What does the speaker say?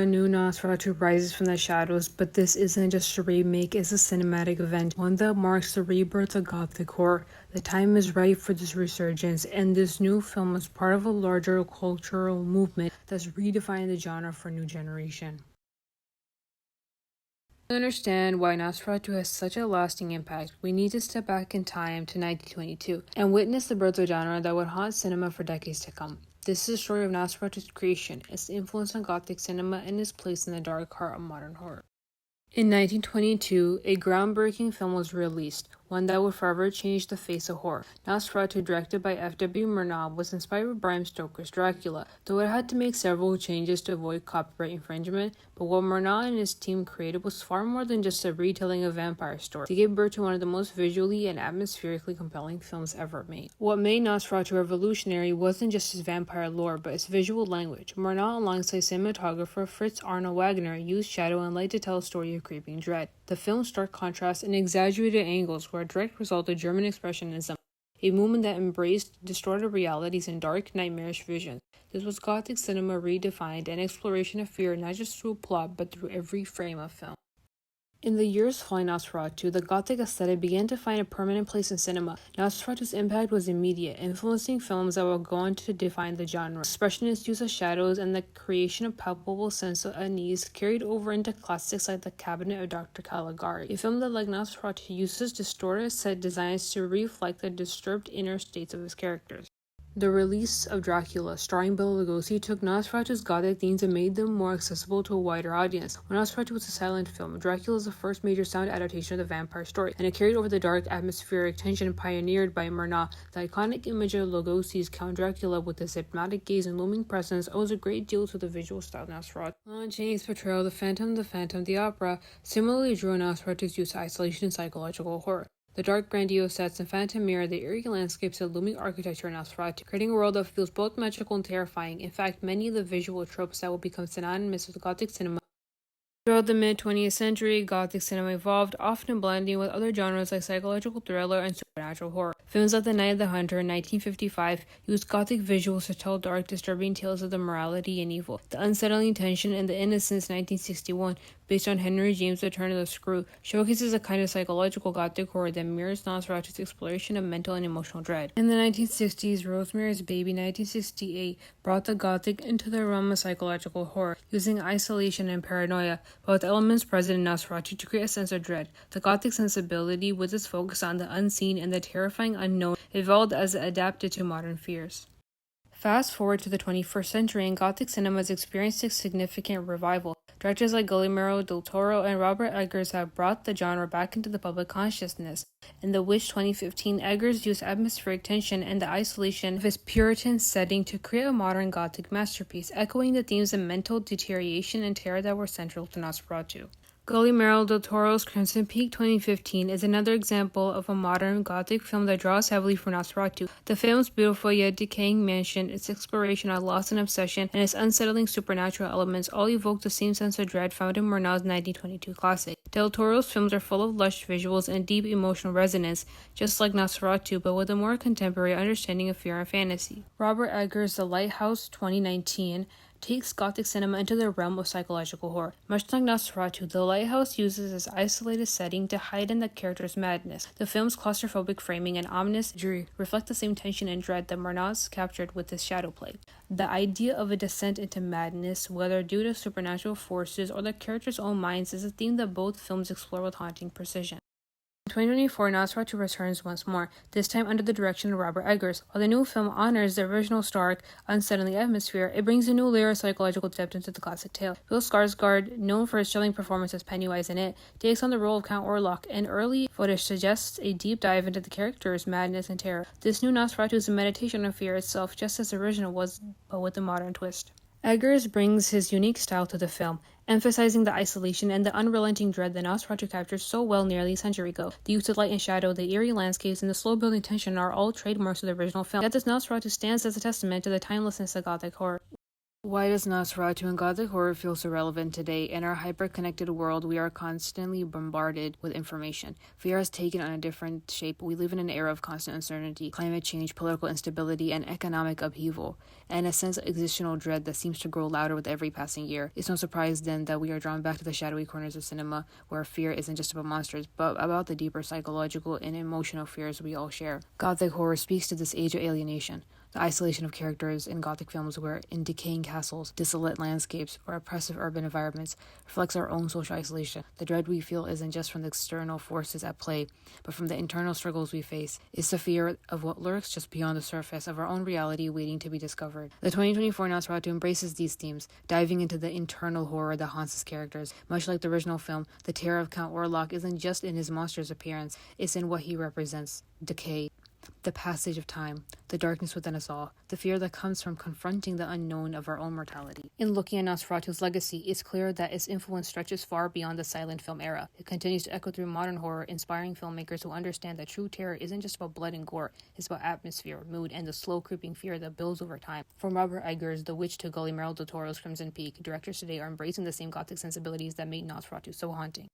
A new Nosferatu rises from the shadows, but this isn't just a remake, it's a cinematic event, one that marks the rebirth of gothic horror. The time is right for this resurgence, and this new film is part of a larger cultural movement that's redefining the genre for a new generation. To understand why Nosferatu has such a lasting impact, we need to step back in time to 1922 and witness the birth of a genre that would haunt cinema for decades to come. This is a story of Nosferatu's creation, its influence on Gothic cinema, and its place in the dark heart of modern horror. In 1922, a groundbreaking film was released, one that would forever change the face of horror. Nosferatu, directed by F.W. Murnau, was inspired by Bram Stoker's Dracula, though it had to make several changes to avoid copyright infringement. But what Murnau and his team created was far more than just a retelling of vampire story. They gave birth to one of the most visually and atmospherically compelling films ever made. What made Nosferatu revolutionary wasn't just his vampire lore, but its visual language. Murnau, alongside cinematographer Fritz Arnold Wagner, used shadow and light to tell a story of creeping dread. The film's stark contrast and exaggerated angles were a direct result of German Expressionism, a movement that embraced distorted realities and dark, nightmarish visions. This was Gothic cinema redefined, an exploration of fear not just through plot but through every frame of film. In the years following Nosferatu, the Gothic aesthetic began to find a permanent place in cinema. Nosferatu's impact was immediate, influencing films that would go on to define the genre. Expressionist use of shadows and the creation of palpable sense of unease carried over into classics like The Cabinet of Dr. Caligari, a film that, like Nosferatu, uses distorted set designs to reflect the disturbed inner states of its characters. The release of Dracula, starring Bela Lugosi, took Nosferatu's Gothic themes and made them more accessible to a wider audience. When Nosferatu was a silent film, Dracula is the first major sound adaptation of the vampire story, and it carried over the dark atmospheric tension pioneered by Murnau. The iconic image of Lugosi's Count Dracula with his hypnotic gaze and looming presence owes a great deal to the visual style of Nosferatu. Lon Chaney's portrayal of the Phantom, the Opera, similarly drew Nosferatu's use of isolation and psychological horror. The dark, grandiose sets and phantom mirror the eerie landscapes and looming architecture in Nosferatu, creating a world that feels both magical and terrifying. In fact, many of the visual tropes that will become synonymous with Gothic cinema throughout the mid-20th century, Gothic cinema evolved, often blending with other genres like psychological thriller and supernatural horror. Films like The Night of the Hunter in 1955 used Gothic visuals to tell dark, disturbing tales of the morality and evil. The Unsettling Tension and The Innocents 1961, based on Henry James' Return of the Screw, showcases a kind of psychological Gothic horror that mirrors Nosferatu's exploration of mental and emotional dread. In the 1960s, Rosemary's Baby 1968 brought the Gothic into the realm of psychological horror, using isolation and paranoia, but with elements present in Nosferatu to create a sense of dread. The Gothic sensibility, with its focus on the unseen and the terrifying unknown, evolved as it adapted to modern fears. Fast forward to the 21st century, and Gothic cinema has experienced a significant revival. Directors like Guillermo del Toro and Robert Eggers have brought the genre back into the public consciousness. In The Witch 2015, Eggers used atmospheric tension and the isolation of his Puritan setting to create a modern Gothic masterpiece, echoing the themes of mental deterioration and terror that were central to Nosferatu. Guillermo del Toro's Crimson Peak 2015 is another example of a modern Gothic film that draws heavily from Nosferatu. The film's beautiful yet decaying mansion, its exploration of loss and obsession, and its unsettling supernatural elements all evoke the same sense of dread found in Murnau's 1922 classic. Del Toro's films are full of lush visuals and deep emotional resonance, just like Nosferatu, but with a more contemporary understanding of fear and fantasy. Robert Eggers' The Lighthouse 2019 takes Gothic cinema into the realm of psychological horror. Much like Nosferatu, The Lighthouse uses its isolated setting to heighten the character's madness. The film's claustrophobic framing and ominous imagery reflect the same tension and dread that Murnau captured with his shadow play. The idea of a descent into madness, whether due to supernatural forces or the character's own minds, is a theme that both films explore with haunting precision. In 2024, Nosferatu returns once more, this time under the direction of Robert Eggers. While the new film honors the original stark, unsettling atmosphere, it brings a new layer of psychological depth into the classic tale. Bill Skarsgård, known for his chilling performance as Pennywise in It, takes on the role of Count Orlok, and early footage suggests a deep dive into the character's madness and terror. This new Nosferatu is a meditation on fear itself, just as the original was, but with a modern twist. Eggers brings his unique style to the film, emphasizing the isolation and the unrelenting dread that Nosferatu captured so well nearly a century ago. The use of light and shadow, the eerie landscapes, and the slow-building tension are all trademarks of the original film. Yet this Nosferatu stands as a testament to the timelessness of Gothic horror. Why does Nosferatu and Gothic horror feel so relevant today? In our hyper-connected world, we are constantly bombarded with information. Fear has taken on a different shape. We live in an era of constant uncertainty, climate change, political instability, and economic upheaval, and a sense of existential dread that seems to grow louder with every passing year. It's no surprise then that we are drawn back to the shadowy corners of cinema, where fear isn't just about monsters, but about the deeper psychological and emotional fears we all share. Gothic horror speaks to this age of alienation. The isolation of characters in Gothic films, where in decaying castles, desolate landscapes, or oppressive urban environments, reflects our own social isolation. The dread we feel isn't just from the external forces at play, but from the internal struggles we face. It's the fear of what lurks just beyond the surface of our own reality waiting to be discovered. The 2024 Nosferatu embraces these themes, diving into the internal horror that haunts its characters. Much like the original film, the terror of Count Orlok isn't just in his monster's appearance, it's in what he represents: decay, the passage of time, the darkness within us all, the fear that comes from confronting the unknown of our own mortality. In looking at Nosferatu's legacy, it's clear that its influence stretches far beyond the silent film era. It continues to echo through modern horror, inspiring filmmakers who understand that true terror isn't just about blood and gore, it's about atmosphere, mood, and the slow creeping fear that builds over time. From Robert Eggers' The Witch to Guillermo del Toro's Crimson Peak, directors today are embracing the same Gothic sensibilities that made Nosferatu so haunting.